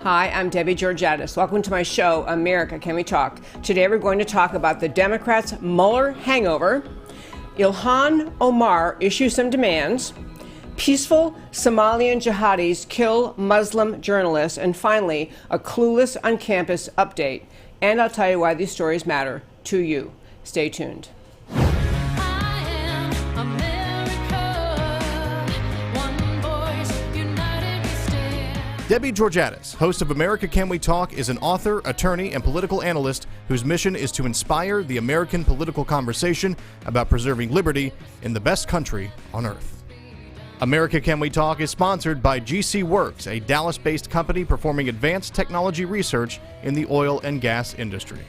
Hi, I'm Debbie Georgatos. Welcome to my show, America, Can We Talk? Today we're going to talk about the Democrats' Mueller hangover, Ilhan Omar issues some demands, peaceful Somalian jihadis kill Muslim journalists, and finally, a Clueless on campus update. And I'll tell you why these stories matter to you. Stay tuned. Debbie Georgatos, host of America Can We Talk, is an author, attorney, and political analyst whose mission is to inspire the American political conversation about preserving liberty in the best country on earth. America Can We Talk is sponsored by GC Works, a Dallas-based company performing advanced technology research in the oil and gas industry.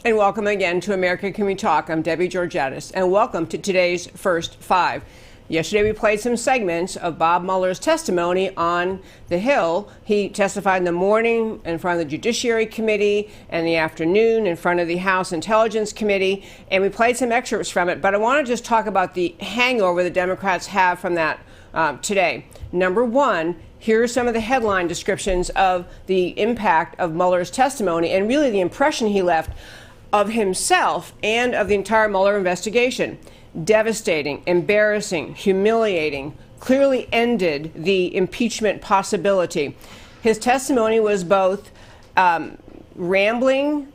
And welcome again to America Can We Talk. I'm Debbie Georgatos, and welcome to today's First Five. Yesterday we played some segments of Bob Mueller's testimony on the Hill. He testified in the morning in front of the Judiciary Committee and the afternoon in front of the House Intelligence Committee, and we played some excerpts from it. But I want to just talk about the hangover the Democrats have from that today. Number one, here are some of the headline descriptions of the impact of Mueller's testimony and really the impression he left of himself and of the entire Mueller investigation. Devastating, embarrassing, humiliating, clearly ended the impeachment possibility. His testimony was both rambling,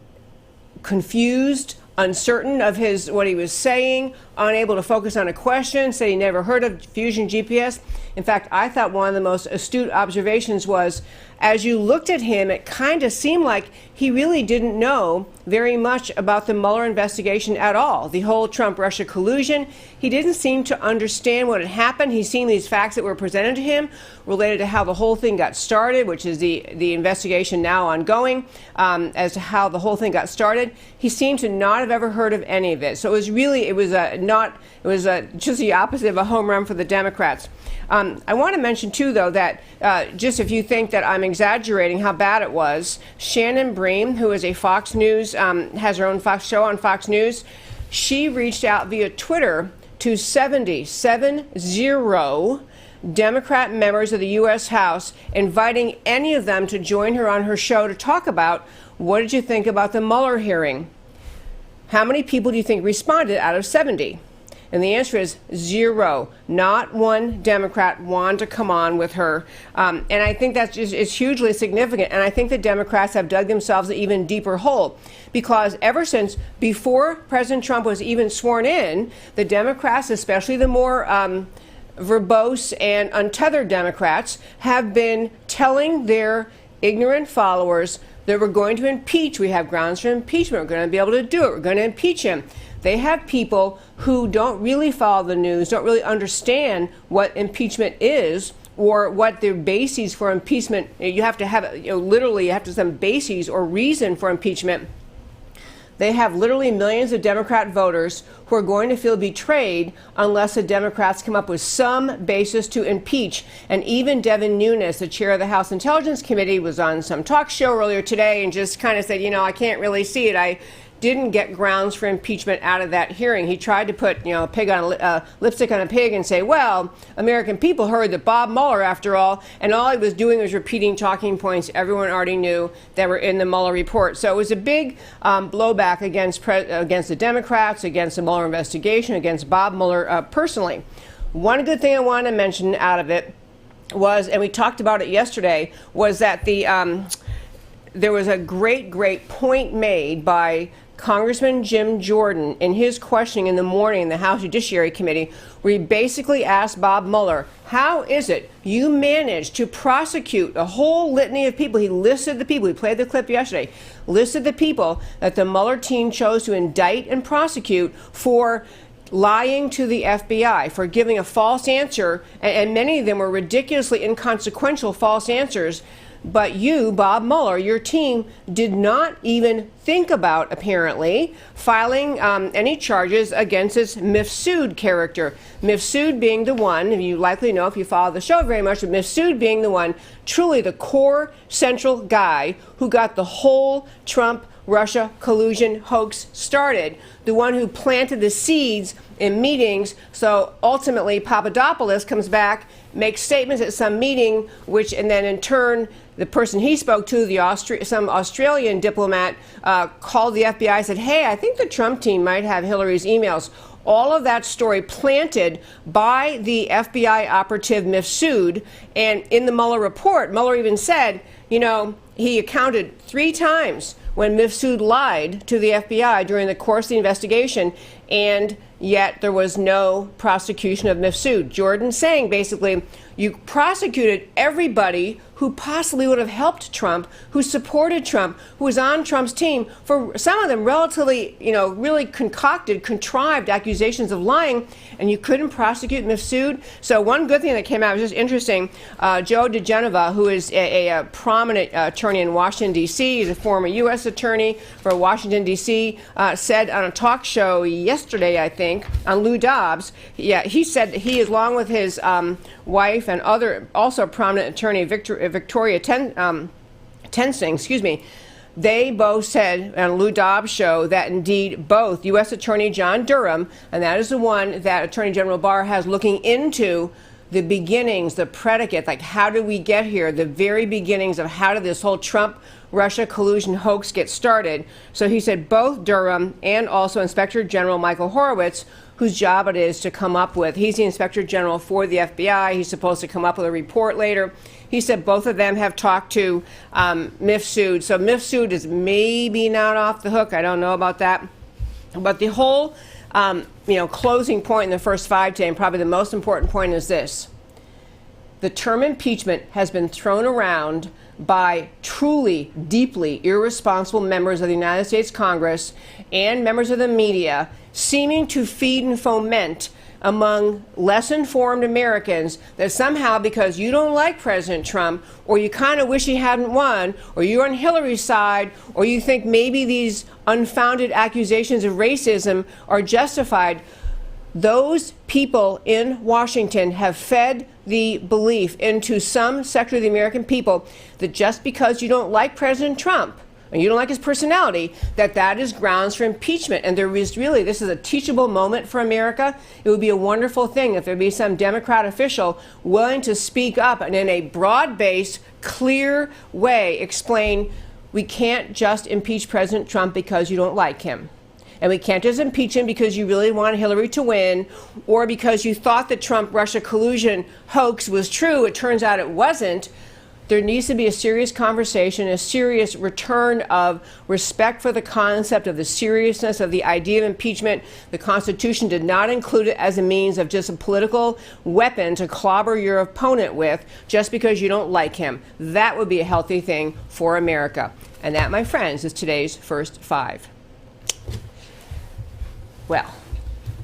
confused, uncertain of what he was saying, unable to focus on a question, said he never heard of Fusion GPS. In fact, I thought one of the most astute observations was, as you looked at him, it kind of seemed like he really didn't know very much about the Mueller investigation at all. The whole Trump-Russia collusion, he didn't seem to understand what had happened. He's seen these facts that were presented to him related to how the whole thing got started, which is the investigation now ongoing, as to how the whole thing got started. He seemed to not have ever heard of any of it. So it was just the opposite of a home run for the Democrats. I want to mention, too, though, that just if you think that I'm exaggerating how bad it was, Shannon Bream, who is a Fox News, has her own Fox show on Fox News, she reached out via Twitter to 70 Democrat members of the U.S. House, inviting any of them to join her on her show to talk about, what did you think about the Mueller hearing? How many people do you think responded out of 70? And the answer is 0. Not one Democrat wanted to come on with her. And I think that's it's hugely significant. And I think the Democrats have dug themselves an even deeper hole. Because ever since before President Trump was even sworn in, the Democrats, especially the more verbose and untethered Democrats, have been telling their ignorant followers that we're going to impeach. We have grounds for impeachment. We're going to be able to do it. We're going to impeach him. They have people who don't really follow the news, don't really understand what impeachment is or what the bases for impeachment. You have to have, literally, you have to have some bases or reason for impeachment. They have literally millions of Democrat voters who are going to feel betrayed unless the Democrats come up with some basis to impeach. And even Devin Nunes, the chair of the House Intelligence Committee, was on some talk show earlier today and just kind of said, I can't really see it. I didn't get grounds for impeachment out of that hearing. He tried to put, lipstick on a pig and say, well, American people heard that Bob Mueller, after all, and all he was doing was repeating talking points everyone already knew that were in the Mueller report. So it was a big blowback against the Democrats, against the Mueller investigation, against Bob Mueller personally. One good thing I want to mention out of it was, and we talked about it yesterday, was that there was a great point made by Congressman Jim Jordan in his questioning in the morning in the House Judiciary Committee, where he basically asked Bob Mueller, how is it you managed to prosecute a whole litany of people? He listed the people, he played the clip yesterday, listed the people that the Mueller team chose to indict and prosecute for lying to the FBI, for giving a false answer, and many of them were ridiculously inconsequential false answers. But you, Bob Mueller, your team did not even think about, apparently, filing any charges against this Mifsud character. Mifsud being the one, and you likely know if you follow the show very much, but Mifsud being the one, truly the core central guy who got the whole Trump Russia collusion hoax started, the one who planted the seeds in meetings. So ultimately, Papadopoulos comes back, makes statements at some meeting, and then in turn, the person he spoke to, some Australian diplomat, called the FBI, said, hey, I think the Trump team might have Hillary's emails. All of that story planted by the FBI operative Mifsud. And in the Mueller report, Mueller even said, he accounted 3 times when Mifsud lied to the FBI during the course of the investigation, and yet there was no prosecution of Mifsud. Jordan saying basically, you prosecuted everybody who possibly would have helped Trump, who supported Trump, who was on Trump's team, for some of them relatively, really contrived accusations of lying, and you couldn't prosecute Mifsud. So one good thing that came out was just interesting. Joe DeGenova, who is a prominent attorney in Washington, D.C., he's a former U.S. attorney for Washington, D.C., said on a talk show yesterday, I think, on Lou Dobbs, he said that he, along with his wife and other also prominent attorney Victoria Tensing, they both said on Lou Dobbs' show that indeed both U.S. Attorney John Durham, and that is the one that Attorney General Barr has looking into the beginnings, the predicate, like how did we get here, the very beginnings of how did this whole Trump-Russia collusion hoax get started. So he said both Durham and also Inspector General Michael Horowitz, whose job it is to come up with, he's the Inspector General for the FBI, he's supposed to come up with a report later. He said both of them have talked to Mifsud. So Mifsud is maybe not off the hook, I don't know about that. But the whole closing point in the first 5 today, and probably the most important point, is this. The term impeachment has been thrown around by truly, deeply irresponsible members of the United States Congress and members of the media, seeming to feed and foment among less informed Americans that somehow because you don't like President Trump, or you kind of wish he hadn't won, or you're on Hillary's side, or you think maybe these unfounded accusations of racism are justified, those people in Washington have fed the belief into some sector of the American people that just because you don't like President Trump and you don't like his personality, that is grounds for impeachment. And there is really, this is a teachable moment for America. It would be a wonderful thing if there'd be some Democrat official willing to speak up and in a broad-based, clear way explain, we can't just impeach President Trump because you don't like him. And we can't just impeach him because you really want Hillary to win, or because you thought the Trump-Russia collusion hoax was true. It turns out it wasn't. There needs to be a serious conversation, a serious return of respect for the concept of the seriousness of the idea of impeachment. The Constitution did not include it as a means of just a political weapon to clobber your opponent with just because you don't like him. That would be a healthy thing for America. And that, my friends, is today's first 5. Well,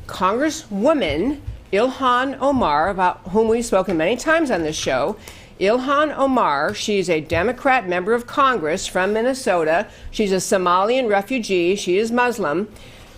Congresswoman Ilhan Omar, about whom we've spoken many times on this show, Ilhan Omar, she's a Democrat member of Congress from Minnesota. She's a Somalian refugee. She is Muslim.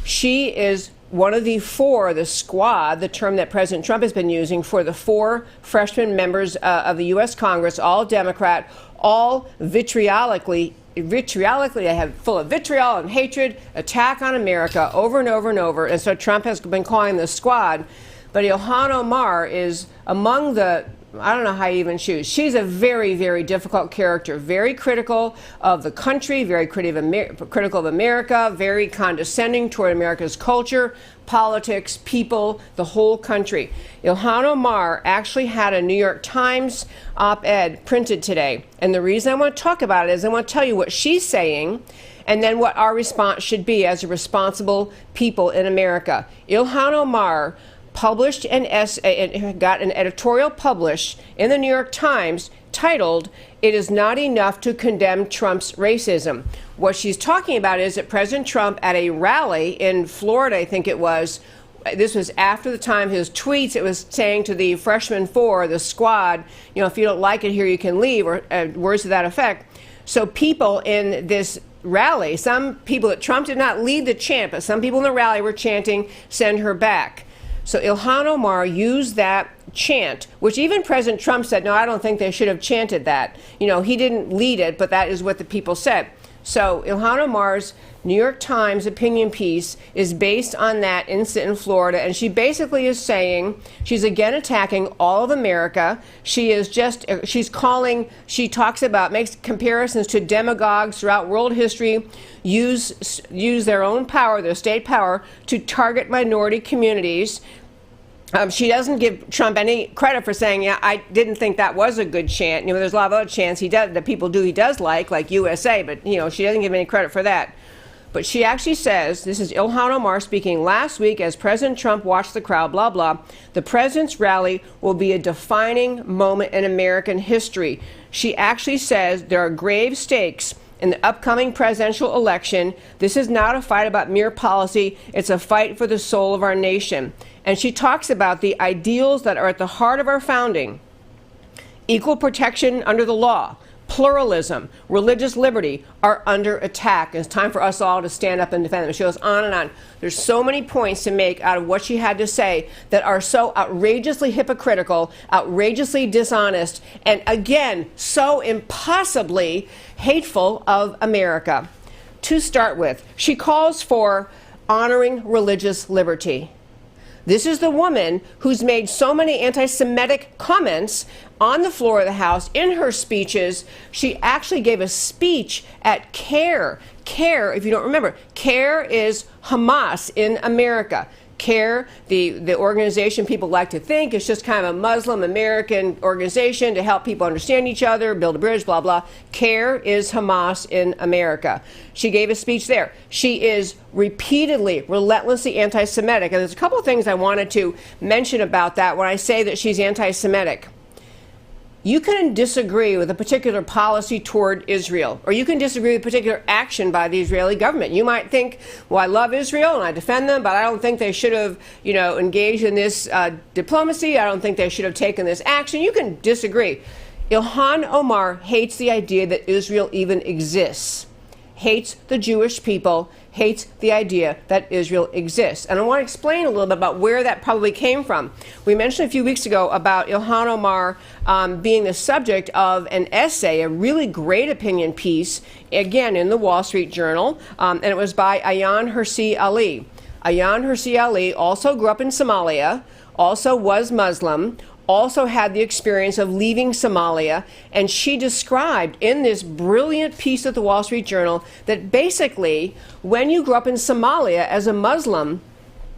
She is one of the 4, the squad, the term that President Trump has been using for the 4 freshman members of the U.S. Congress, all Democrat, all vitriolically, they have full of vitriol and hatred, attack on America over and over and over. And so Trump has been calling the squad. But Ilhan Omar is among the, I don't know how you even choose. She's a very, very difficult character, very critical of the country, very critical of America, very condescending toward America's culture, politics, people, the whole country. Ilhan Omar actually had a New York Times op-ed printed today. And the reason I want to talk about it is I want to tell you what she's saying and then what our response should be as a responsible people in America. Ilhan Omar published an essay, got an editorial published in the New York Times titled, "It is not enough to condemn Trump's racism." What she's talking about is that President Trump at a rally in Florida, I think it was, this was after the time his tweets, it was saying to the freshman 4, the squad, if you don't like it here, you can leave, or words to that effect. So people in this rally, some people that Trump did not lead the chant, but some people in the rally were chanting, "Send her back." So Ilhan Omar used that chant, which even President Trump said, no, I don't think they should have chanted that. He didn't lead it, but that is what the people said. So Ilhan Omar's New York Times opinion piece is based on that incident in Florida, and she basically is saying she's again attacking all of America. She talks about, makes comparisons to demagogues throughout world history, use their own power, their state power, to target minority communities. She doesn't give Trump any credit for saying, yeah, I didn't think that was a good chant. There's a lot of other chants he does, that people do, he does like USA, but, she doesn't give any credit for that. But she actually says, this is Ilhan Omar speaking last week as President Trump watched the crowd, blah, blah. The president's rally will be a defining moment in American history. She actually says there are grave stakes in the upcoming presidential election. This is not a fight about mere policy. It's a fight for the soul of our nation. And she talks about the ideals that are at the heart of our founding: equal protection under the law, pluralism, religious liberty are under attack. It's time for us all to stand up and defend them. She goes on and on. There's so many points to make out of what she had to say that are so outrageously hypocritical, outrageously dishonest, and again, so impossibly hateful of America. To start with, she calls for honoring religious liberty. This is the woman who's made so many anti-Semitic comments on the floor of the House in her speeches. She actually gave a speech at CARE. CARE, if you don't remember, CARE is Hamas in America. CARE, the organization people like to think is just kind of a Muslim American organization to help people understand each other, build a bridge, blah, blah. CARE is Hamas in America. She gave a speech there. She is repeatedly, relentlessly anti-Semitic. And there's a couple of things I wanted to mention about that when I say that she's anti-Semitic. You can disagree with a particular policy toward Israel, or you can disagree with particular action by the Israeli government. You might think, well, I love Israel and I defend them, but I don't think they should have, engaged in this diplomacy. I don't think they should have taken this action. You can disagree. Ilhan Omar hates the idea that Israel even exists, hates the Jewish people, hates the idea that Israel exists. And I want to explain a little bit about where that probably came from. We mentioned a few weeks ago about Ilhan Omar being the subject of an essay, a really great opinion piece, again in the Wall Street Journal, and it was by Ayaan Hirsi Ali. Ayaan Hirsi Ali also grew up in Somalia, also was Muslim, also had the experience of leaving Somalia, and she described in this brilliant piece at the Wall Street Journal that basically when you grew up in Somalia as a Muslim,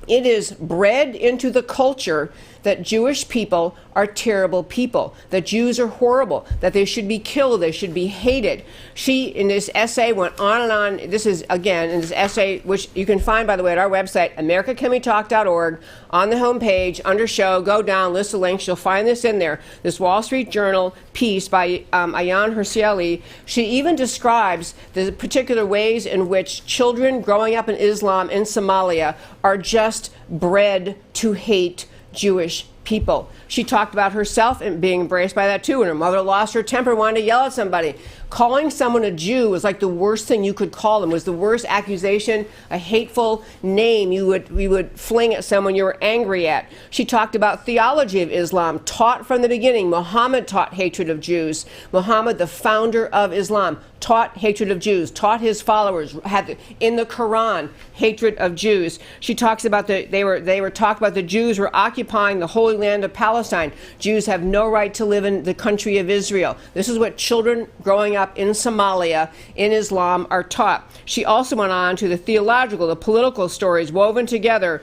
it is bred into the culture that Jewish people are terrible people, that Jews are horrible, that they should be killed, they should be hated. She, in this essay, went on and on. This is, again, in this essay, which you can find, by the way, at our website, americacanwetalk.org, on the homepage, under show, go down, list of links, you'll find this in there. This Wall Street Journal piece by Ayaan Hirsi Ali. She even describes the particular ways in which children growing up in Islam in Somalia are just bred to hate Jewish people. She talked about herself and being embraced by that too. When her mother lost her temper, wanted to yell at somebody. Calling someone a Jew was like the worst thing you could call them, was the worst accusation, a hateful name you would fling at someone you were angry at. She talked about theology of Islam, taught from the beginning. Muhammad taught hatred of Jews. Muhammad, the founder of Islam, taught hatred of Jews, taught his followers, had in the Quran hatred of Jews. She talks about they were talking about the Jews were occupying the Holy Land of Palestine. Jews have no right to live in the country of Israel. This is what children growing up in Somalia in Islam are taught. She also went on to the theological, the political stories woven together,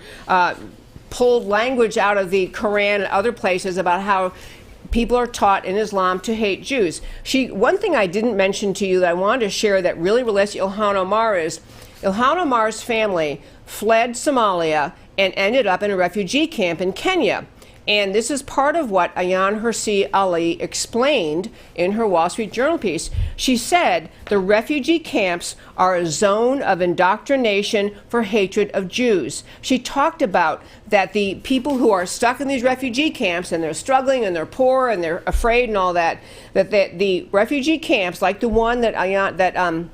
pulled language out of the Quran and other places about how people are taught in Islam to hate Jews. One thing I didn't mention to you that I wanted to share that really relates to Ilhan Omar is Ilhan Omar's family fled Somalia and ended up in a refugee camp in Kenya. And this is part of what Ayaan Hirsi Ali explained in her Wall Street Journal piece. She said the refugee camps are a zone of indoctrination for hatred of Jews. She talked about that the people who are stuck in these refugee camps and they're struggling and they're poor and they're afraid and all that, that the refugee camps, like the one that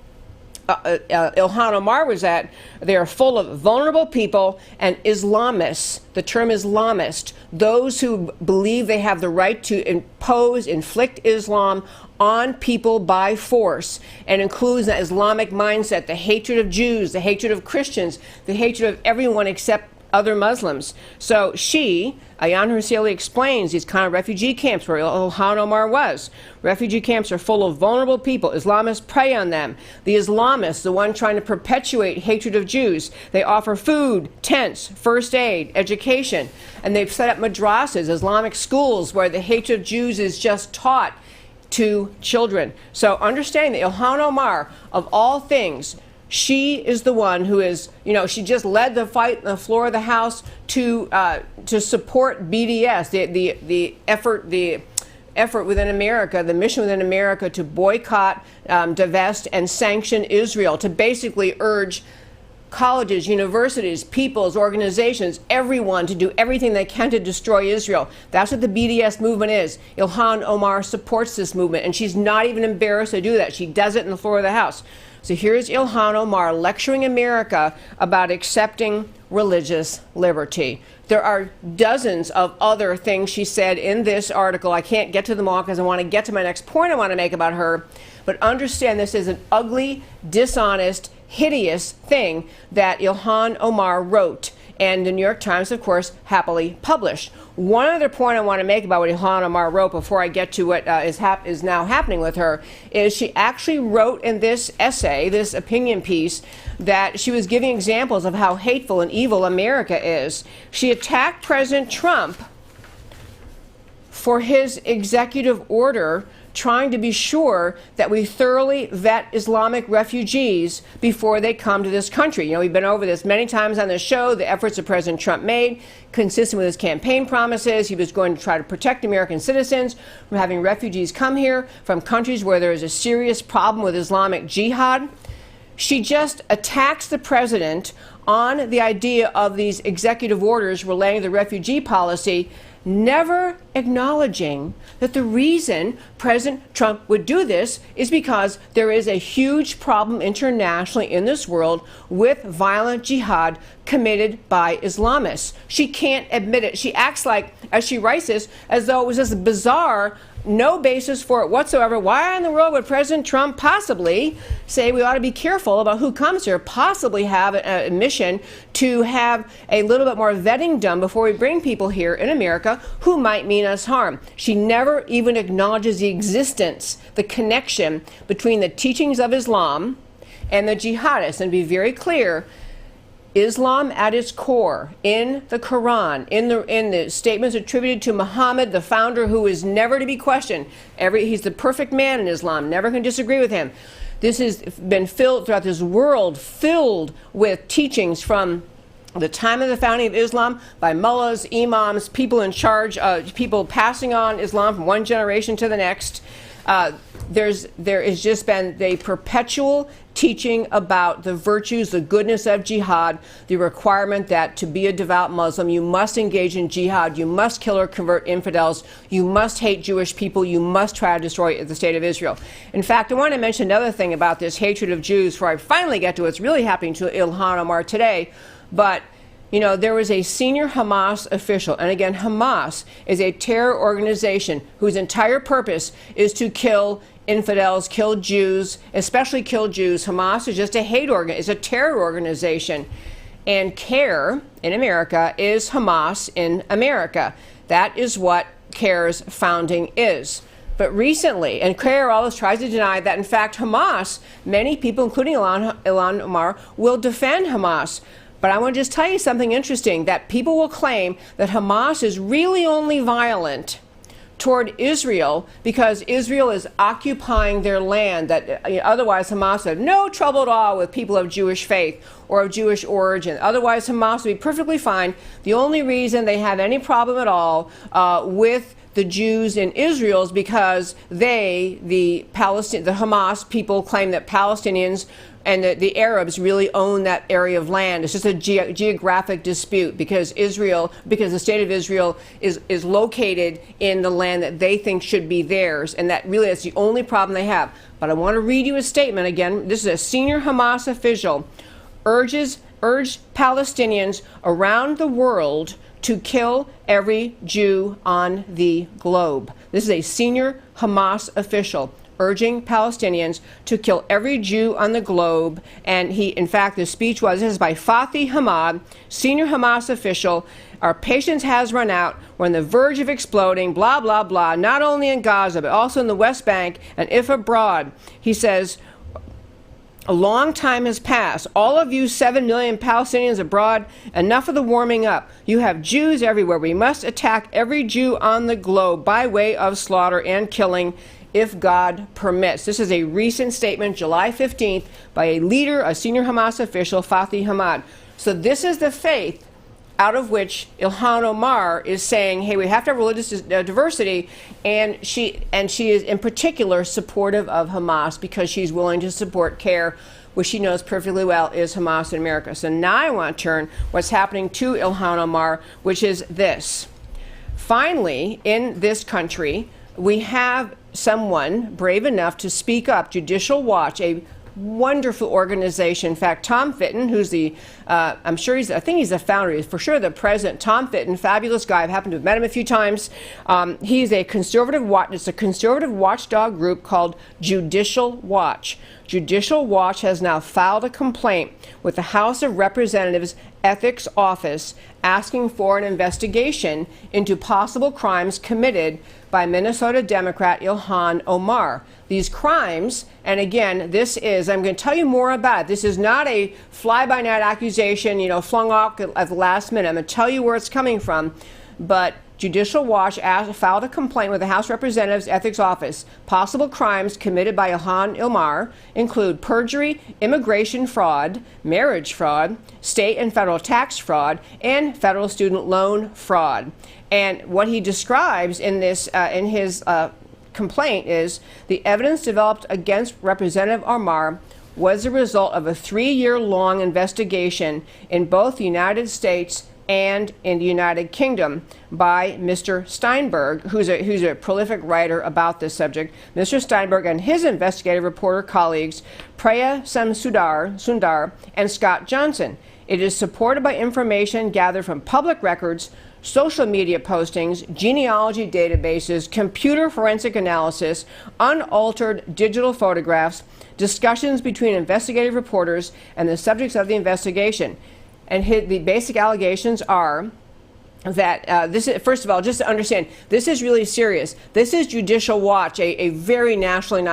Ilhan Omar was at, they are full of vulnerable people and Islamists. The term Islamist, those who believe they have the right to inflict Islam on people by force, and includes the Islamic mindset, the hatred of Jews, the hatred of Christians, the hatred of everyone except other Muslims. So she, Ayaan Hirsi explains these kind of refugee camps where Ilhan Omar was. Refugee camps are full of vulnerable people. Islamists prey on them. The Islamists, the one trying to perpetuate hatred of Jews, they offer food, tents, first aid, education, and they've set up madrasas, Islamic schools, where the hatred of Jews is just taught to children. So understanding that Ilhan Omar, of all things, she is the one who is, she just led the fight on the floor of the House to support BDS, the effort within America, the mission within America to boycott, divest, and sanction Israel, to basically urge colleges, universities, peoples, organizations, everyone to do everything they can to destroy Israel. That's what the BDS movement is. Ilhan Omar supports this movement, and she's not even embarrassed to do that. She does it in the floor of the House. So here's Ilhan Omar lecturing America about accepting religious liberty. There are dozens of other things she said in this article. I can't get to them all because I want to get to my next point I want to make about her. But understand this is an ugly, dishonest, hideous thing that Ilhan Omar wrote, and the New York Times, of course, happily published. One other point I want to make about what Ilhan Omar wrote before I get to what is now happening with her is she actually wrote in this essay, this opinion piece, that she was giving examples of how hateful and evil America is. She attacked President Trump for his executive order trying to be sure that we thoroughly vet Islamic refugees before they come to this country. We've been over this many times on the show, the efforts that President Trump made, consistent with his campaign promises. He was going to try to protect American citizens from having refugees come here from countries where there is a serious problem with Islamic jihad. She just attacks the president on the idea of these executive orders relating to the refugee policy, never acknowledging that the reason President Trump would do this is because there is a huge problem internationally in this world with violent jihad committed by Islamists. She can't admit it. She acts like, as she writes this, as though it was this bizarre, no basis for it whatsoever. Why in the world would President Trump possibly say we ought to be careful about who comes here, possibly have a mission to have a little bit more vetting done before we bring people here in America who might mean us harm? She never even acknowledges the existence, the connection between the teachings of Islam and the jihadists. And to be very clear, Islam at its core, in the Quran, in the statements attributed to Muhammad, the founder, who is never to be questioned. He's the perfect man in Islam, never can disagree with him. This has been filled throughout this world, filled with teachings from the time of the founding of Islam by mullahs, imams, people in charge, people passing on Islam from one generation to the next. There has just been the perpetual teaching about the virtues, the goodness of jihad, the requirement that to be a devout Muslim, you must engage in jihad, you must kill or convert infidels, you must hate Jewish people, you must try to destroy the state of Israel. In fact, I want to mention another thing about this hatred of Jews before I finally get to what's really happening to Ilhan Omar today. But there was a senior Hamas official, and again, Hamas is a terror organization whose entire purpose is to kill infidels, kill Jews, especially kill Jews. Hamas is just is a terror organization. And CARE in America is Hamas in America. That is what CARE's founding is. But recently, and CARE always tries to deny that, in fact, Hamas, many people, including Ilhan Omar, will defend Hamas. But I want to just tell you something interesting, that people will claim that Hamas is really only violent toward Israel because Israel is occupying their land, that otherwise Hamas had no trouble at all with people of Jewish faith or of Jewish origin. Otherwise Hamas would be perfectly fine. The only reason they have any problem at all with the Jews in Israel is because the Hamas people claim that Palestinians and the Arabs really own that area of land. It's just a geographic dispute because the state of Israel is located in the land that they think should be theirs, and that's the only problem they have. But I want to read you a statement again. This is a senior Hamas official urged Palestinians around the world to kill every Jew on the globe. This is a senior Hamas official urging Palestinians to kill every Jew on the globe. And in fact, the speech this is by Fathi Hamad, senior Hamas official. Our patience has run out. We're on the verge of exploding, blah, blah, blah, not only in Gaza, but also in the West Bank and if abroad. He says, a long time has passed. All of you 7 million Palestinians abroad, enough of the warming up. You have Jews everywhere. We must attack every Jew on the globe by way of slaughter and killing, if God permits. This is a recent statement, July 15th, by a senior Hamas official, Fathi Hamad. So this is the faith out of which Ilhan Omar is saying, hey, we have to have religious diversity, and she is in particular supportive of Hamas because she's willing to support CARE, which she knows perfectly well is Hamas in America. So now I want to turn what's happening to Ilhan Omar, which is this. Finally, in this country, we have someone brave enough to speak up. Judicial Watch, a wonderful organization. In fact, Tom Fitton, who's I think he's the founder, he's for sure the president. Tom Fitton, fabulous guy. I've happened to have met him a few times. He's a conservative it's a conservative watchdog group called Judicial Watch. Judicial Watch has now filed a complaint with the House of Representatives Ethics Office asking for an investigation into possible crimes committed by Minnesota Democrat Ilhan Omar. These crimes, and again, I'm going to tell you more about it. This is not a fly-by-night accusation, flung off at the last minute. I'm going to tell you where it's coming from. But Judicial Watch filed a complaint with the House Representatives Ethics Office. Possible crimes committed by Ilhan Omar include perjury, immigration fraud, marriage fraud, state and federal tax fraud, and federal student loan fraud. And what he describes in his complaint is the evidence developed against Representative Omar was the result of a 3-year-long investigation in both the United States and in the United Kingdom by Mr. Steinberg, who's a prolific writer about this subject. Mr. Steinberg and his investigative reporter colleagues, Preya Sundar and Scott Johnson. It is supported by information gathered from public records, social media postings, genealogy databases, computer forensic analysis, unaltered digital photographs, discussions between investigative reporters and the subjects of the investigation. And the basic allegations are that first of all, just to understand, this is really serious. This is Judicial Watch, a very nationally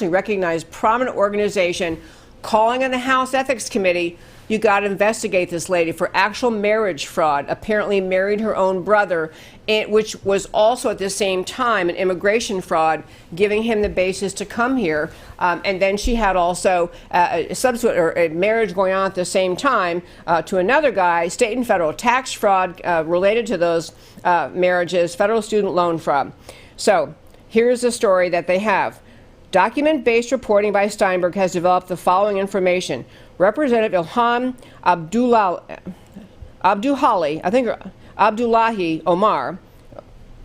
recognized, prominent organization calling on the House Ethics Committee, you got to investigate this lady for actual marriage fraud. Apparently married her own brother, which was also at the same time an immigration fraud, giving him the basis to come here. And then she had also a marriage going on at the same time to another guy, state and federal tax fraud related to those marriages, federal student loan fraud. So here's the story that they have. Document-based reporting by Steinberg has developed the following information. Representative Ilhan Abdullahi Omar,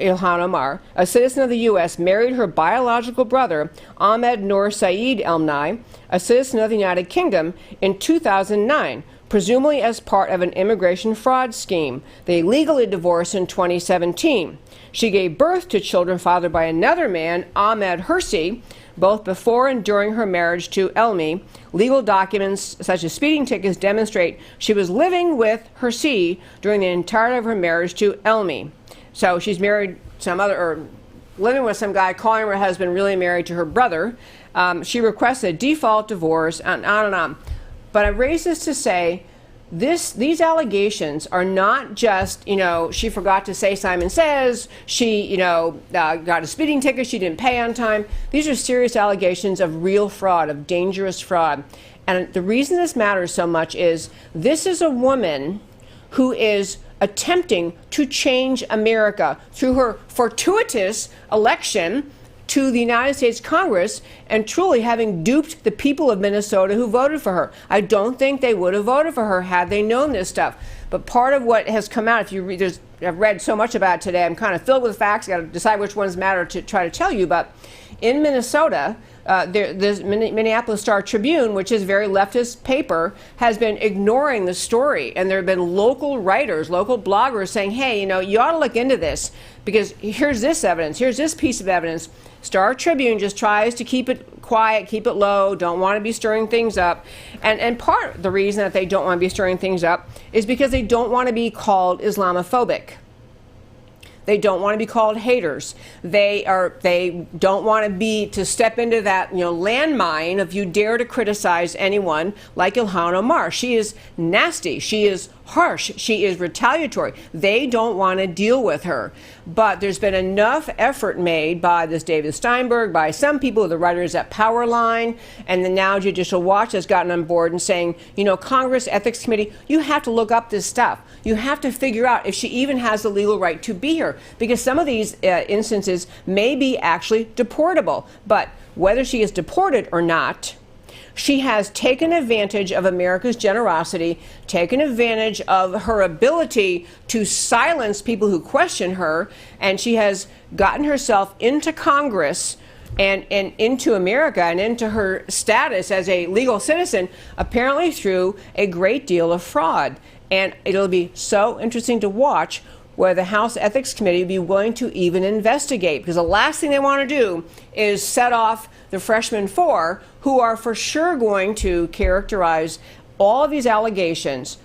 Ilhan Omar, a citizen of the U.S., married her biological brother, Ahmed Noor Saeed Elmnai, a citizen of the United Kingdom, in 2009, presumably as part of an immigration fraud scheme. They legally divorced in 2017. She gave birth to children fathered by another man, Ahmed Hersi, both before and during her marriage to Elmi. Legal documents such as speeding tickets demonstrate she was living with Hersi during the entirety of her marriage to Elmi. So she's married living with some guy, calling her husband, really married to her brother. She requests a default divorce, and on and on. But I raise this to say, these allegations are not just, she forgot to say Simon Says, she, got a speeding ticket, she didn't pay on time. These are serious allegations of real fraud, of dangerous fraud. And the reason this matters so much is this is a woman who is attempting to change America through her fortuitous election to the United States Congress and truly having duped the people of Minnesota who voted for her. I don't think they would have voted for her had they known this stuff. But part of what has come out, if you read, I've read so much about it today, I'm kind of filled with facts. I've got to decide which ones matter to try to tell you. But in Minnesota, the Minneapolis Star-Tribune, which is a very leftist paper, has been ignoring the story. And there have been local writers, local bloggers saying, hey, you ought to look into this because here's this evidence, here's this piece of evidence. Star-Tribune just tries to keep it quiet, keep it low, don't want to be stirring things up. And part of the reason that they don't want to be stirring things up is because they don't want to be called Islamophobic. They don't want to be called haters. They don't want to step into that landmine if you dare to criticize anyone like Ilhan Omar. She is nasty. She is harsh. She is retaliatory. They don't want to deal with her. But there's been enough effort made by this David Steinberg, by some people, the writers at Powerline, and the Now Judicial Watch has gotten on board and saying, Congress Ethics Committee, you have to look up this stuff. You have to figure out if she even has the legal right to be here, because some of these instances may be actually deportable. But whether she is deported or not, she has taken advantage of America's generosity, taken advantage of her ability to silence people who question her, and she has gotten herself into Congress and into America and into her status as a legal citizen, apparently through a great deal of fraud. And it'll be so interesting to watch where the House Ethics Committee will be willing to even investigate, because the last thing they want to do is set off the freshmen four, who are for sure going to characterize all of these allegations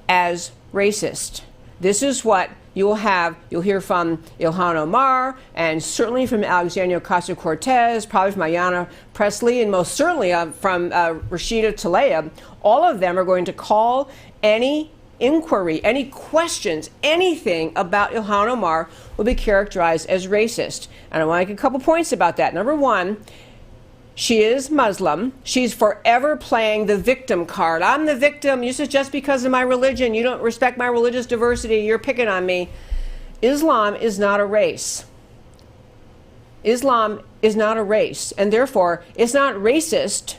as racist. This is what you'll hear from Ilhan Omar, and certainly from Alexandria Ocasio-Cortez, probably from Ayanna Pressley, and most certainly from Rashida Tlaib. All of them are going to call any inquiry, any questions, anything about Ilhan Omar will be characterized as racist. And I want to make a couple points about that. Number one, she is Muslim. She's forever playing the victim card. I'm the victim. This is just because of my religion. You don't respect my religious diversity. You're picking on me. Islam is not a race. Islam is not a race, and therefore it's not racist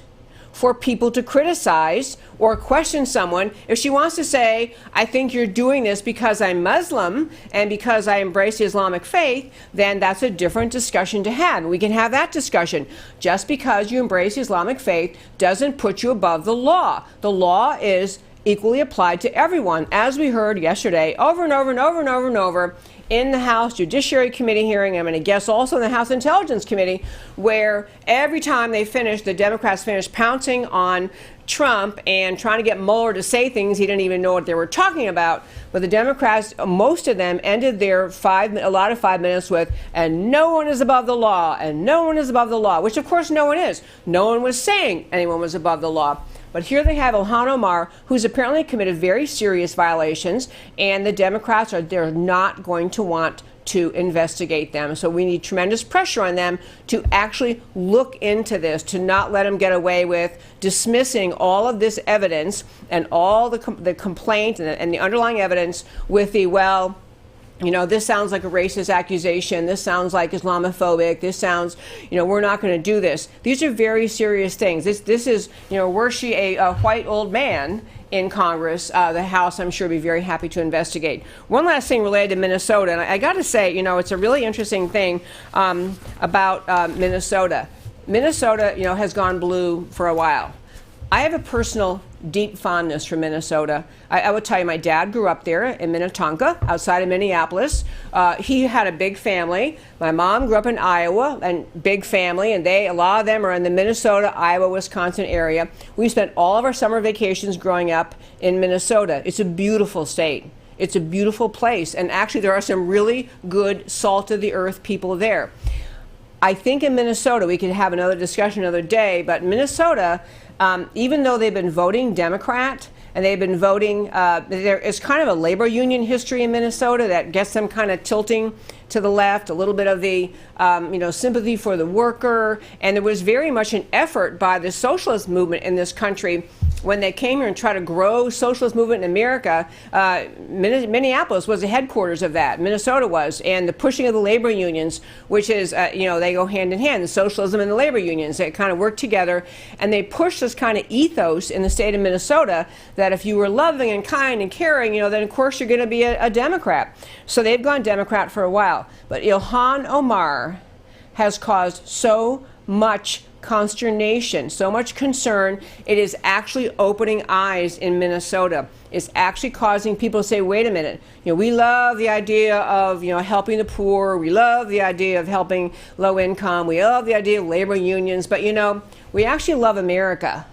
for people to criticize or question someone. If she wants to say, I think you're doing this because I'm Muslim and because I embrace the Islamic faith, then that's a different discussion to have. We can have that discussion. Just because you embrace the Islamic faith doesn't put you above the law. The law is equally applied to everyone, as we heard yesterday over and over and over and over and over in the House Judiciary Committee hearing, I'm going to guess also in the House Intelligence Committee, where every time the Democrats finished pouncing on Trump and trying to get Mueller to say things he didn't even know what they were talking about. But the Democrats, most of them, ended their allotted 5 minutes with, and no one is above the law, and no one is above the law, which of course no one is. No one was saying anyone was above the law. But here they have Ilhan Omar, who's apparently committed very serious violations, and the Democrats they're not going to want to investigate them. So we need tremendous pressure on them to actually look into this, to not let them get away with dismissing all of this evidence and all the complaint and the underlying evidence with the, well, this sounds like a racist accusation. This sounds like Islamophobic. This sounds, we're not going to do this. These are very serious things. This is, were she a white old man in Congress, the House, I'm sure, would be very happy to investigate. One last thing related to Minnesota, and I got to say, it's a really interesting thing about Minnesota. Minnesota, has gone blue for a while. I have a personal deep fondness for Minnesota. I would tell you, my dad grew up there in Minnetonka, outside of Minneapolis. He had a big family. My mom grew up in Iowa, and big family, and a lot of them are in the Minnesota, Iowa, Wisconsin area. We spent all of our summer vacations growing up in Minnesota. It's a beautiful state. It's a beautiful place, and actually there are some really good salt-of-the-earth people there. I think in Minnesota, we could have another discussion another day, but Minnesota, even though they've been voting Democrat and they've been voting, there is kind of a labor union history in Minnesota that gets them kind of tilting to the left, a little bit of the sympathy for the worker, and there was very much an effort by the socialist movement in this country when they came here and tried to grow socialist movement in America, Minneapolis was the headquarters of that. Minnesota was. And the pushing of the labor unions, which is, they go hand in hand, the socialism and the labor unions. They kind of work together. And they push this kind of ethos in the state of Minnesota that if you were loving and kind and caring, then of course you're going to be a Democrat. So they've gone Democrat for a while. But Ilhan Omar has caused so much consternation, so much concern. It is actually opening eyes in Minnesota. It's actually causing people to say, wait a minute, we love the idea of, helping the poor. We love the idea of helping low income. We love the idea of labor unions. But, we actually love America.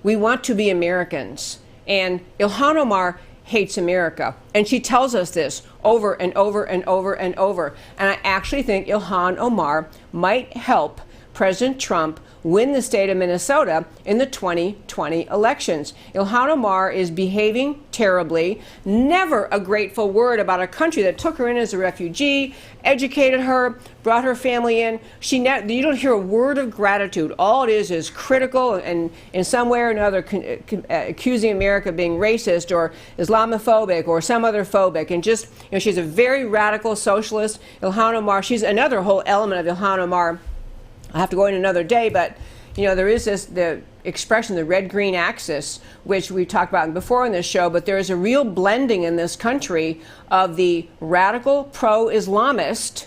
We want to be Americans. And Ilhan Omar hates America. And she tells us this over and over and over and over. And I actually think Ilhan Omar might help President Trump win the state of Minnesota in the 2020 elections. Ilhan Omar is behaving terribly, never a grateful word about a country that took her in as a refugee, educated her, brought her family in. You don't hear a word of gratitude. All it is critical and in some way or another accusing America of being racist or Islamophobic or some other phobic. And just, she's a very radical socialist. Ilhan Omar, she's another whole element of Ilhan Omar. I have to go in another day, but there is the expression, the red-green axis, which we talked about before in this show, but there is a real blending in this country of the radical pro-Islamist,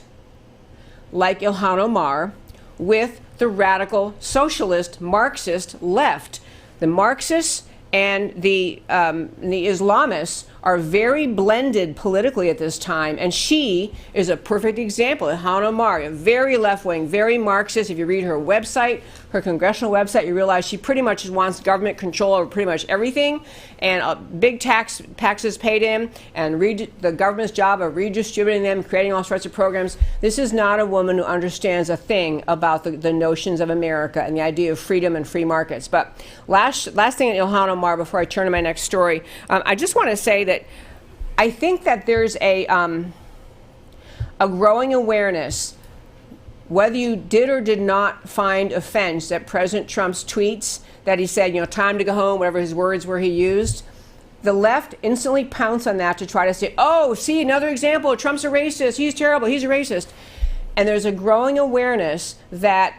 like Ilhan Omar, with the radical socialist Marxist left. The Marxists and the Islamists are very blended politically at this time, and she is a perfect example. Ilhan Omar, very left-wing, very Marxist. If you read her website, her congressional website, you realize she pretty much wants government control over pretty much everything, and big taxes paid in, and the government's job of redistributing them, creating all sorts of programs. This is not a woman who understands a thing about the notions of America and the idea of freedom and free markets. But last thing on Ilhan Omar before I turn to my next story, I just want to say that I think that there's a growing awareness, whether you did or did not find offense at President Trump's tweets that he said, time to go home, whatever his words were he used. The left instantly pounced on that to try to say, oh, see, another example, Trump's a racist, he's terrible, he's a racist. And there's a growing awareness that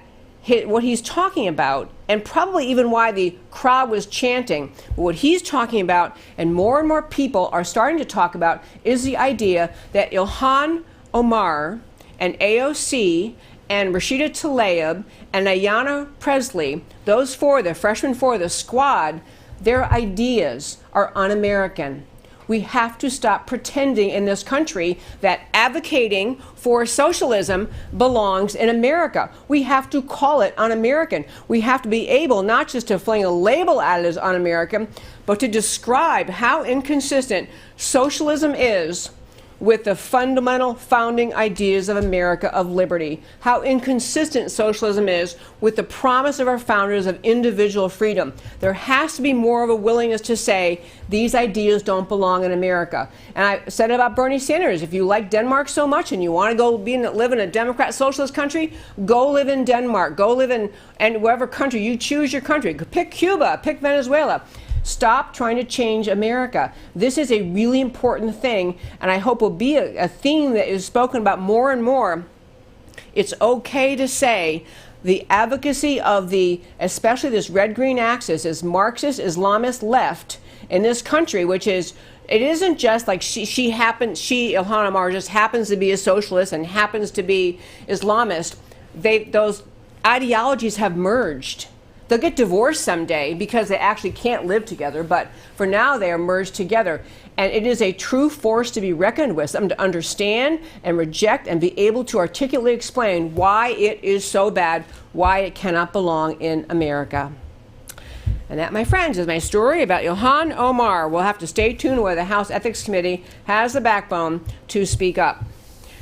what he's talking about, and probably even why the crowd was chanting, what he's talking about, and more people are starting to talk about, is the idea that Ilhan Omar and AOC and Rashida Tlaib and Ayanna Pressley, those four, the freshman four, the squad, their ideas are un-American. We have to stop pretending in this country that advocating for socialism belongs in America. We have to call it un-American. We have to be able not just to fling a label at it as un-American, but to describe how inconsistent socialism is with the fundamental founding ideas of America of liberty, how inconsistent socialism is with the promise of our founders of individual freedom. There has to be more of a willingness to say these ideas don't belong in America. And I said it about Bernie Sanders. If you like Denmark so much and you want to go live in a Democrat socialist country, go live in Denmark. Go live in wherever country. You choose your country. Pick Cuba. Pick Venezuela. Stop trying to change America. This is a really important thing, and I hope will be a theme that is spoken about more and more. It's okay to say the advocacy of especially this red-green axis, is Marxist, Islamist left in this country, which is, it isn't just like Ilhan Omar just happens to be a socialist and happens to be Islamist. Those ideologies have merged. They'll get divorced someday because they actually can't live together, but for now they are merged together. And it is a true force to be reckoned with, something to understand and reject and be able to articulately explain why it is so bad, why it cannot belong in America. And that, my friends, is my story about Ilhan Omar. We'll have to stay tuned where the House Ethics Committee has the backbone to speak up.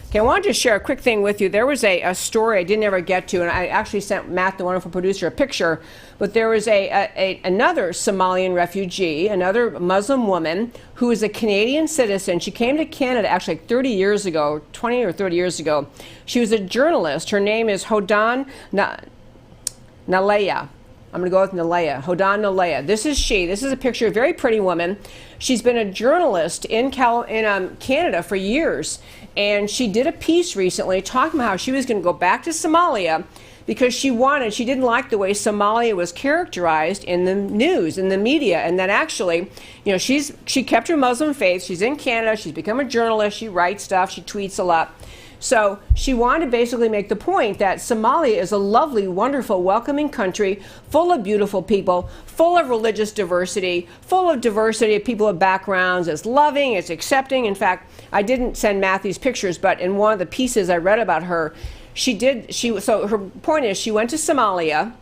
Okay, I wanted to share a quick thing with you. There was a story I didn't ever get to, and I actually sent Matt, the wonderful producer, a picture. But there was another Somalian refugee, another Muslim woman, who is a Canadian citizen. She came to Canada actually like 30 years ago, 20 or 30 years ago. She was a journalist. Her name is Hodan Nalaya. I'm going to go with Nalea, Hodan Nalea. This is she. This is a picture of a very pretty woman. She's been a journalist in Canada for years, and she did a piece recently talking about how she was going to go back to Somalia because she didn't like the way Somalia was characterized in the news, in the media, and that actually, you know, she kept her Muslim faith. She's in Canada. She's become a journalist. She writes stuff. She tweets a lot. So she wanted to basically make the point that Somalia is a lovely, wonderful, welcoming country, full of beautiful people, full of religious diversity, full of diversity of people of backgrounds. It's loving, it's accepting. In fact, I didn't send Matt these pictures, but in one of the pieces I read about her, so her point is she went to Somalia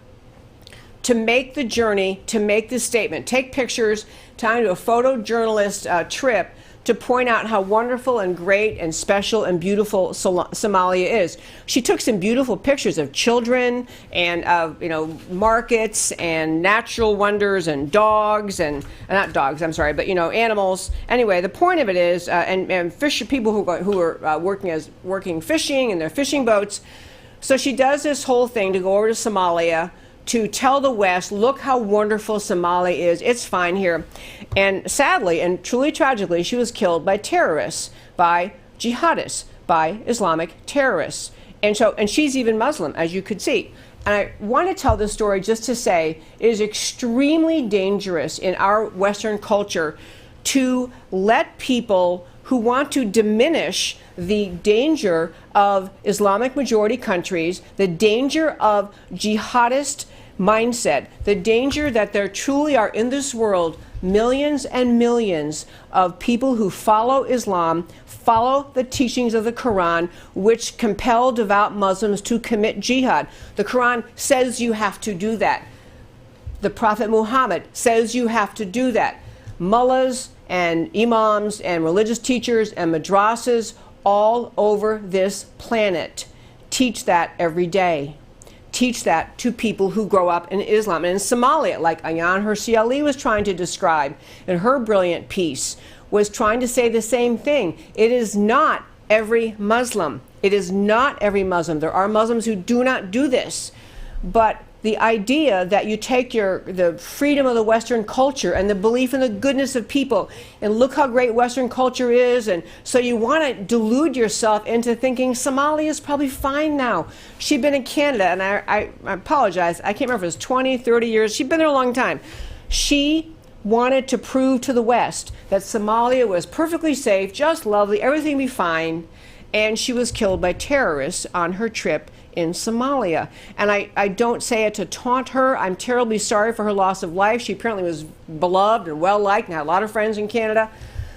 to make the journey, to make this statement, take pictures, time to a photojournalist trip to point out how wonderful and great and special and beautiful Somalia is. She took some beautiful pictures of children and of, you know, markets and natural wonders and dogs and not dogs, I'm sorry, but, you know, animals. Anyway, the point of it is, and people who are working fishing in their fishing boats. So she does this whole thing to go over to Somalia to tell the West, look how wonderful Somalia is. It's fine here. And sadly, and truly tragically, she was killed by terrorists, by jihadis, by Islamic terrorists. And she's even Muslim, as you could see. And I want to tell this story just to say it is extremely dangerous in our Western culture to let people who want to diminish the danger of Islamic majority countries, the danger of jihadist mindset, the danger that there truly are in this world millions and millions of people who follow Islam, follow the teachings of the Quran, which compel devout Muslims to commit jihad. The Quran says you have to do that. The Prophet Muhammad says you have to do that. Mullahs and imams and religious teachers and madrasas all over this planet teach that every day. Teach that to people who grow up in Islam. And in Somalia, like Ayaan Hirsi Ali was trying to describe in her brilliant piece, was trying to say the same thing. It is not every Muslim. It is not every Muslim. There are Muslims who do not do this. But the idea that you take the freedom of the Western culture and the belief in the goodness of people and look how great Western culture is, and so you want to delude yourself into thinking Somalia is probably fine now. She'd been in Canada, and I apologize, I can't remember if it was 20, 30 years. She'd been there a long time. She wanted to prove to the West that Somalia was perfectly safe, just lovely, everything would be fine, and she was killed by terrorists on her trip in Somalia. And I don't say it to taunt her. I'm terribly sorry for her loss of life. She apparently was beloved and well-liked and had a lot of friends in Canada.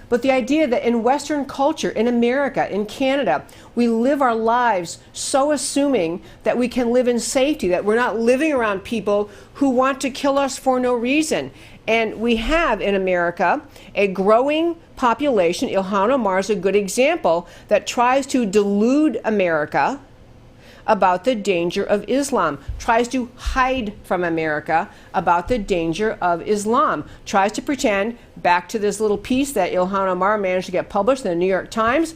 But the idea that in Western culture, in America, in Canada, we live our lives so assuming that we can live in safety, that we're not living around people who want to kill us for no reason. And we have in America a growing population, Ilhan Omar is a good example, that tries to delude America about the danger of Islam, tries to hide from America about the danger of Islam, tries to pretend, back to this little piece that Ilhan Omar managed to get published in the New York Times,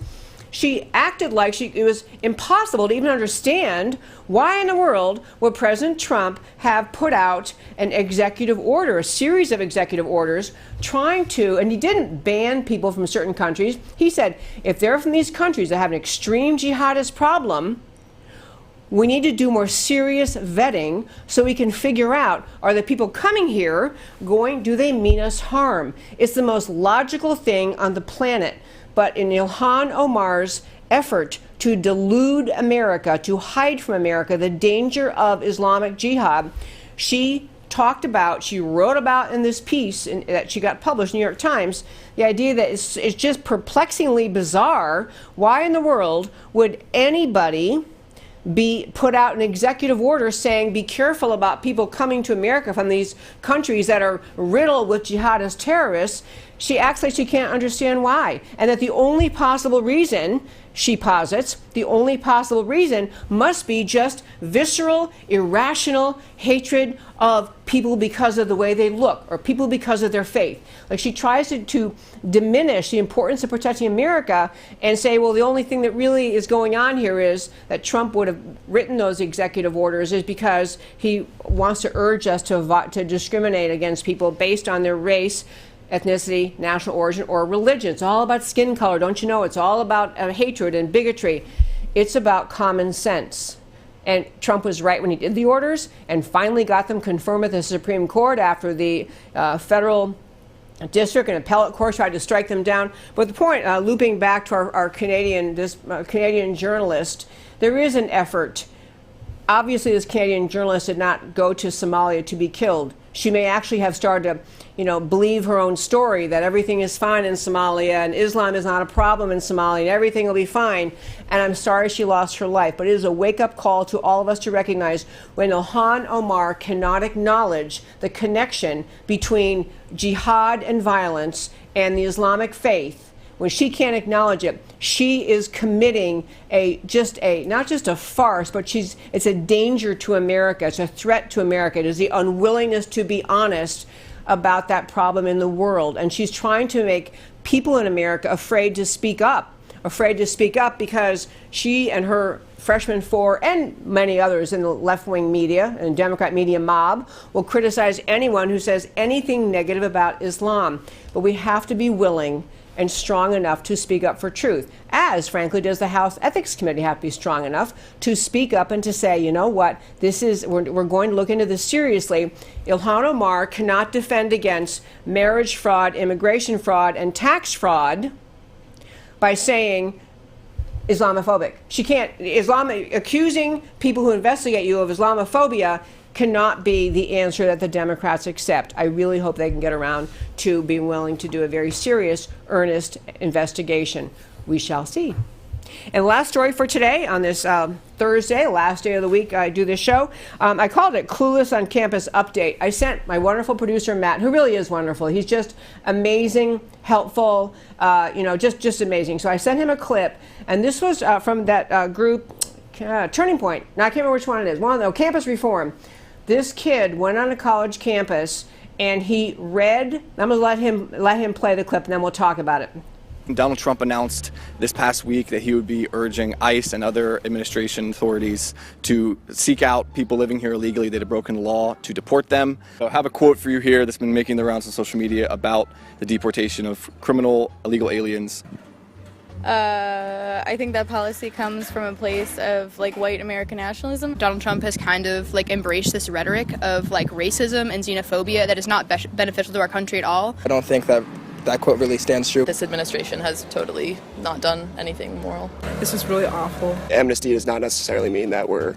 she acted like it was impossible to even understand why in the world would President Trump have put out an executive order, a series of executive orders, trying to, and he didn't ban people from certain countries. He said, if they're from these countries that have an extreme jihadist problem, we need to do more serious vetting so we can figure out, are the people coming here do they mean us harm? It's the most logical thing on the planet. But in Ilhan Omar's effort to delude America, to hide from America the danger of Islamic jihad, she wrote about in this piece that she got published in the New York Times, the idea that it's just perplexingly bizarre. Why in the world would anybody put out an executive order saying be careful about people coming to America from these countries that are riddled with jihadist terrorists? She acts like she can't understand why, and that the only possible reason she posits, the only possible reason must be just visceral, irrational hatred of people because of the way they look or people because of their faith. Like she tries to diminish the importance of protecting America and say, well, the only thing that really is going on here is that Trump would have written those executive orders is because he wants to urge us to discriminate against people based on their race, ethnicity, national origin, or religion. It's all about skin color, don't you know? It's all about hatred and bigotry. It's about common sense. And Trump was right when he did the orders and finally got them confirmed at the Supreme Court after the federal district and appellate court tried to strike them down. But the point, looping back to our Canadian journalist, there is an effort. Obviously, this Canadian journalist did not go to Somalia to be killed. She may actually have started to, believe her own story that everything is fine in Somalia and Islam is not a problem in Somalia and everything will be fine. And I'm sorry she lost her life. But it is a wake-up call to all of us to recognize when Ilhan Omar cannot acknowledge the connection between jihad and violence and the Islamic faith. When she can't acknowledge it, she is committing not just a farce, but it's a danger to America. It's a threat to America. It is the unwillingness to be honest about that problem in the world. And she's trying to make people in America afraid to speak up because she and her freshman four and many others in the left-wing media and Democrat media mob will criticize anyone who says anything negative about Islam. But we have to be willing and strong enough to speak up for truth, as frankly does the House Ethics Committee have to be strong enough to speak up and to say, you know what, we're going to look into this seriously. Ilhan Omar cannot defend against marriage fraud, immigration fraud, and tax fraud by saying Islamophobic. She can't. Accusing people who investigate you of Islamophobia cannot be the answer that the Democrats accept. I really hope they can get around to being willing to do a very serious, earnest investigation. We shall see. And last story for today on this Thursday, last day of the week I do this show. I called it Clueless on Campus Update. I sent my wonderful producer, Matt, who really is wonderful. He's just amazing, helpful, just amazing. So I sent him a clip, and this was from that group, Turning Point. Now, I can't remember which one it is. Campus Reform. This kid went on a college campus and he read. I'm going to let him play the clip and then we'll talk about it. Donald Trump announced this past week that he would be urging ICE and other administration authorities to seek out people living here illegally that have broken the law, to deport them. So I have a quote for you here that's been making the rounds on social media about the deportation of criminal illegal aliens. I think that policy comes from a place of white American nationalism. Donald Trump has kind of embraced this rhetoric of racism and xenophobia that is not beneficial to our country at all. I don't think that quote really stands true. This administration has totally not done anything moral. This is really awful. Amnesty does not necessarily mean that we're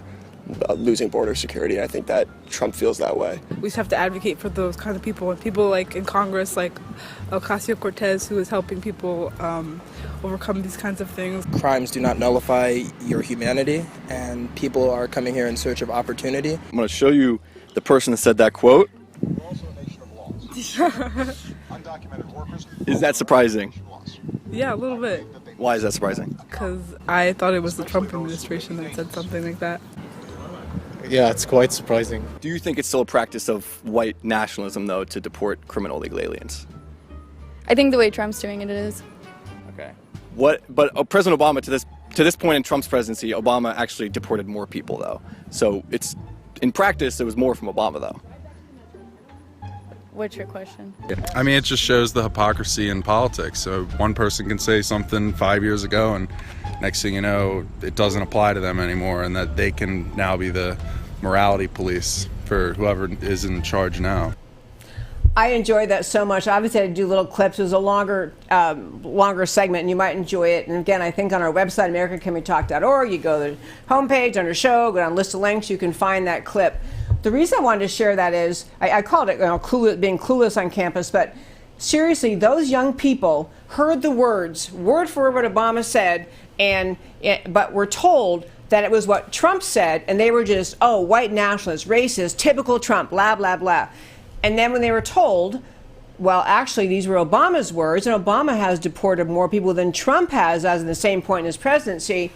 losing border security. I think that Trump feels that way. We just have to advocate for those kinds of people, and people in Congress like Ocasio-Cortez, who is helping people overcome these kinds of things. Crimes do not nullify your humanity, and people are coming here in search of opportunity. I'm going to show you the person that said that quote. We're also a nation of laws. Undocumented workers. Is that surprising? Yeah, a little bit. Why is that surprising? Because I thought it was the Trump administration that said something like that. Yeah, it's quite surprising. Do you think it's still a practice of white nationalism, though, to deport criminal illegal aliens? I think the way Trump's doing it is. Okay. But President Obama, to this point in Trump's presidency, Obama actually deported more people, though. So in practice, it was more from Obama, though. What's your question? I mean, it just shows the hypocrisy in politics. So one person can say something 5 years ago, and next thing you know, it doesn't apply to them anymore, and that they can now be the morality police for whoever is in charge now. I enjoyed that so much. Obviously, I do little clips. It was a longer segment, and you might enjoy it. And again, I think on our website, AmericanCanWeTalk.org, you go to the homepage, under show, go down list of links, you can find that clip. The reason I wanted to share that is, I called it being clueless on campus, but seriously, those young people heard the words, word for word what Obama said, but were told that it was what Trump said, and they were just, white nationalist, racist, typical Trump, blah, blah, blah. And then when they were told well, actually, these were Obama's words, and Obama has deported more people than Trump has as in the same point in his presidency.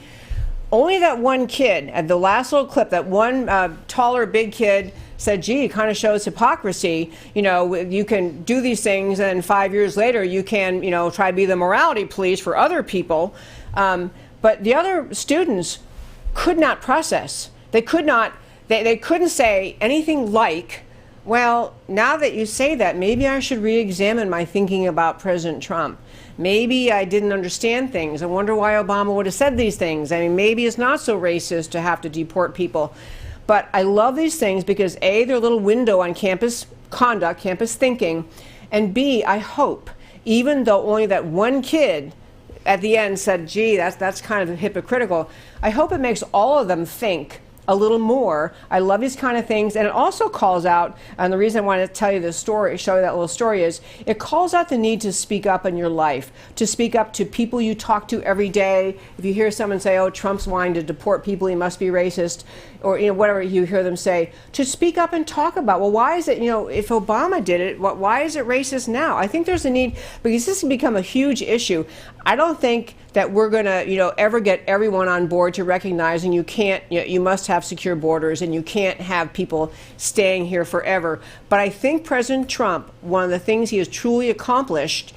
Only that one kid, at the last little clip, that one taller, big kid said, gee, it kind of shows hypocrisy. You know, you can do these things, and 5 years later, you can, you know, try to be the morality police for other people. But the other students could not process. They could not, they couldn't say anything like, well, now that you say that, maybe I should re-examine my thinking about President Trump. Maybe I didn't understand things. I wonder why Obama would have said these things. I mean, maybe it's not so racist to have to deport people. But I love these things because A, they're a little window on campus conduct, campus thinking, and B, I hope, even though only that one kid at the end said, gee, that's kind of hypocritical, I hope it makes all of them think a little more. I love these kind of things, and it also calls out, and the reason I wanted to tell you this story, show you that little story, is it calls out the need to speak up in your life, to speak up to people you talk to every day. If you hear someone say, oh, Trump's wanting to deport people, he must be racist, or, you know, whatever you hear them say, to speak up and talk about, well, why is it, you know, if Obama did it, why is it racist now? I think there's a need, because this has become a huge issue. I don't think that we're going to, you know, ever get everyone on board to recognizing you can't, you know, you must have secure borders and you can't have people staying here forever. But I think President Trump, one of the things he has truly accomplished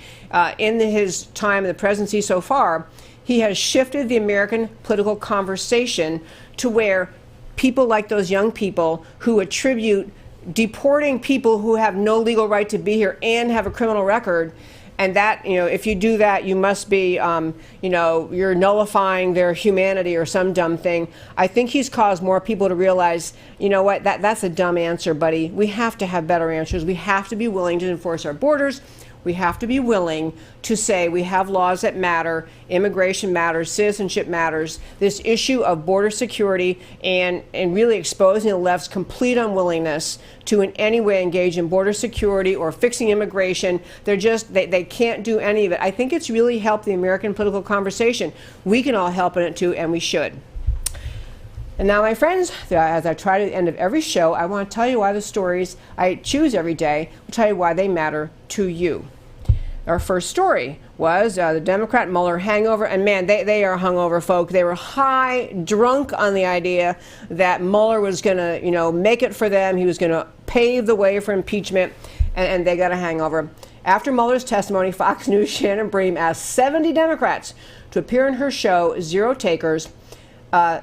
in his time in the presidency so far, he has shifted the American political conversation to where people like those young people who attribute deporting people who have no legal right to be here and have a criminal record, and that, you know, if you do that, you must be, you know, you're nullifying their humanity or some dumb thing. I think he's caused more people to realize, you know what, that's a dumb answer, buddy. We have to have better answers. We have to be willing to enforce our borders. We have to be willing to say we have laws that matter, immigration matters, citizenship matters, this issue of border security and really exposing the left's complete unwillingness to in any way engage in border security or fixing immigration. They're just, they can't do any of it. I think it's really helped the American political conversation. We can all help in it too, and we should. And now, my friends, as I try to the end of every show, I want to tell you why the stories I choose every day will tell you why they matter to you. Our first story was the Democrat Mueller hangover, and man, they are hungover folk. They were high, drunk on the idea that Mueller was going to, you know, make it for them. He was going to pave the way for impeachment, and they got a hangover. After Mueller's testimony, Fox News' Shannon Bream asked 70 Democrats to appear in her show, Zero Takers.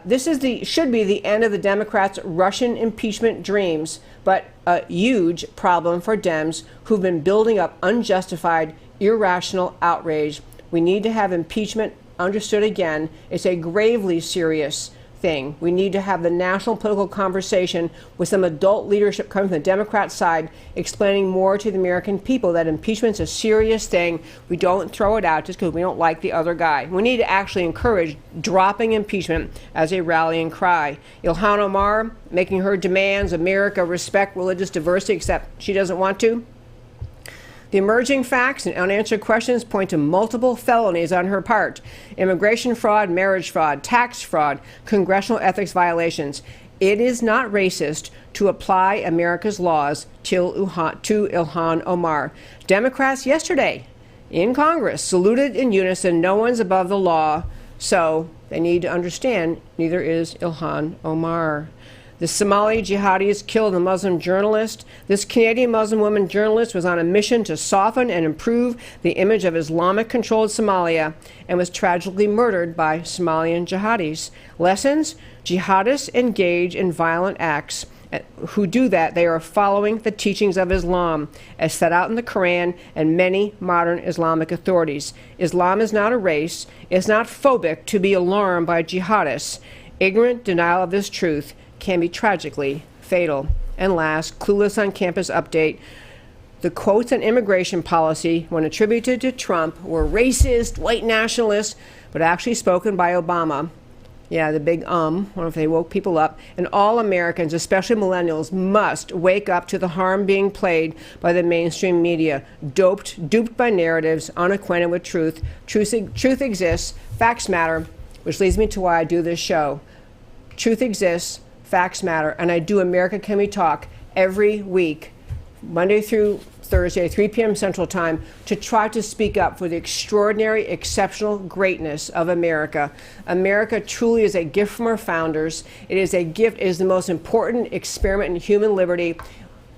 This is should be the end of the Democrats' Russian impeachment dreams, but a huge problem for Dems who've been building up unjustified, irrational outrage. We need to have impeachment understood again. It's a gravely serious thing. We need to have the national political conversation with some adult leadership coming from the Democrat side, explaining more to the American people that impeachment's a serious thing. We don't throw it out just because we don't like the other guy. We need to actually encourage dropping impeachment as a rallying cry. Ilhan Omar making her demands, America respect religious diversity, except she doesn't want to. The emerging facts and unanswered questions point to multiple felonies on her part: immigration fraud, marriage fraud, tax fraud, congressional ethics violations. It is not racist to apply America's laws to Ilhan Omar. Democrats yesterday in Congress saluted in unison, no one's above the law, so they need to understand neither is Ilhan Omar. The Somali jihadis killed a Muslim journalist. This Canadian Muslim woman journalist was on a mission to soften and improve the image of Islamic-controlled Somalia and was tragically murdered by Somalian jihadis. Lessons: jihadists engage in violent acts. Who do that, they are following the teachings of Islam as set out in the Quran and many modern Islamic authorities. Islam is not a race. It's not phobic to be alarmed by jihadists. Ignorant denial of this truth can be tragically fatal. And last, Clueless on campus update. The quotes on immigration policy, when attributed to Trump, were racist, white nationalist, but actually spoken by Obama. Yeah, the big I wonder if they woke people up. And all Americans, especially millennials, must wake up to the harm being played by the mainstream media. Duped by narratives, unacquainted with truth. Truth exists, facts matter, which leads me to why I do this show. Truth exists, facts matter, and I do America Can We Talk every week Monday through Thursday, 3 p.m. Central Time, to try to speak up for the extraordinary, exceptional greatness of America. America truly is a gift from our founders. It is a gift, it is the most important experiment in human liberty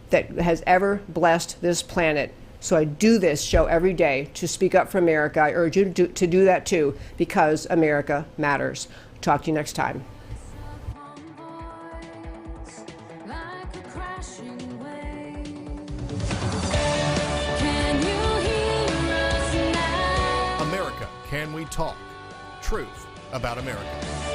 that has ever blessed this planet. So I do this show every day to speak up for America. I urge you to do that too, because America matters. Talk to you next time. America, Can We Talk? Truth about America.